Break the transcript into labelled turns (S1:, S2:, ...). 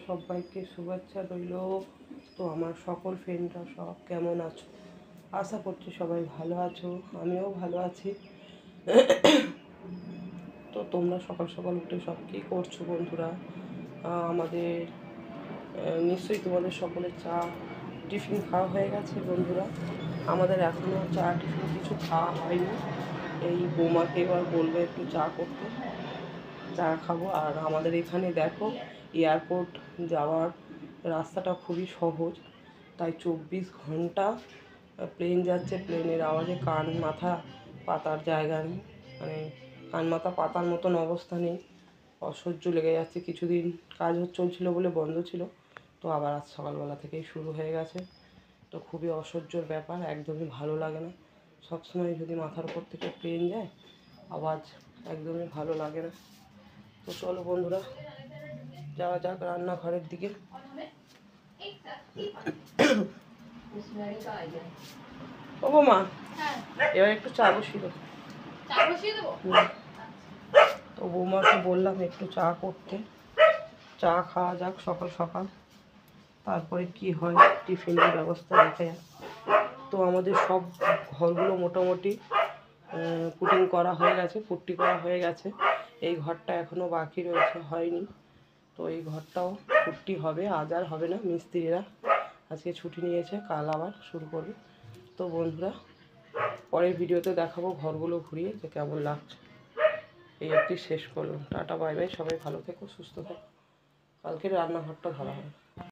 S1: সবাইকে শুভেচ্ছা রইল। তো আমার সকল ফ্রেন্ডরা সব কেমন আছো? আশা করছি সবাই ভালো আছো, আমিও ভালো আছি। তো তোমরা সকাল সকাল উঠে সব কী করছো বন্ধুরা? আমাদের নিশ্চয়ই তোমাদের সকলের চা টিফিন খাওয়া হয়ে গেছে বন্ধুরা। আমাদের এখনও চা টিফিন কিছু খাওয়া হয়নি। এই বৌমাকে এবার বলবো একটু চা করতে, চা খাবো। আর আমাদের এখানে দেখো এয়ারপোর্ট যাওয়ার রাস্তাটা খুবই সহজ, তাই 24 ঘন্টা প্লেন যাচ্ছে। প্লেনের আওয়াজে কান মাথা পাতার জায়গা নেই, মানে কান মাথা পাতার মতন অবস্থা নেই। অসহ্য লেগে যাচ্ছে। কিছুদিন কাজ চলছিল বলে বন্ধ ছিল, তো আবার আজ সকালবেলা থেকেই শুরু হয়ে গেছে। তো খুবই অসহ্যর ব্যাপার, একদমই ভালো লাগে না। সবসময় যদি মাথার উপর থেকে প্লেন যায়, আওয়াজ একদমই ভালো লাগে না। তো চলো বন্ধুরা, যাওয়া যাক রান্নাঘরের দিকে। ও মা, এবার একটু চা বসিয়ে দেবো। তো বৌমাকে বললাম একটু চা করতে, চা খাওয়া যাক সকাল সকাল, তারপরে কি হয় টিফিনের ব্যবস্থা দেখা যাক। তো আমাদের সব ঘরগুলো মোটামুটি পুটিং করা হয়ে গেছে, পুট্টি করা হয়ে গেছে। এই ঘরটা এখনও বাকি রয়েছে, হয়নি। তো এই ঘরটাও পুট্টি হবে, আজ আর হবে না। মিস্ত্রিরা আজকে ছুটি নিয়েছে, কাল আবার শুরু করবে। তো বন্ধুরা, পরের ভিডিওতে দেখাবো ঘরগুলো ঘুরিয়ে যে কেমন লাগছে। এই অবধি শেষ করলাম। টাটা বাই বাই, সবাই ভালো থেকো, সুস্থ থেকো। কালকে রান্নাঘরটা ধরা হবে।